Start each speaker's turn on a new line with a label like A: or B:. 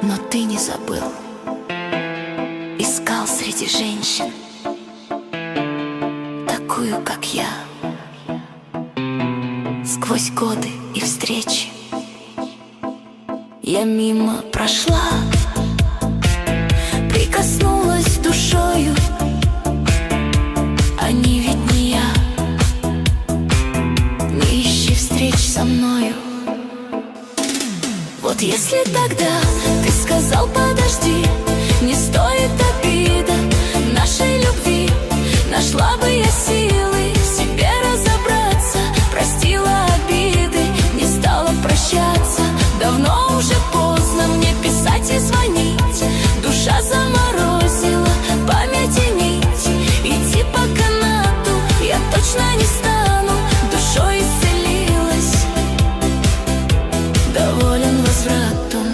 A: Но ты не забыл. Искал среди женщин такую, как я. Сквозь годы и встречи я мимо прошла, прикоснулась душою, они ведь не я. Не ищи встреч со мною. Вот если тогда ты сказал подожди, не стоит обида нашей любви, нашла бы я силы в себе разобраться, простила обиды, не стала прощаться. Давно уже поздно мне писать и звонить, душа заморозила памяти нить. Идти по канату я точно не стану, душой исцелилась, доволен возвратом.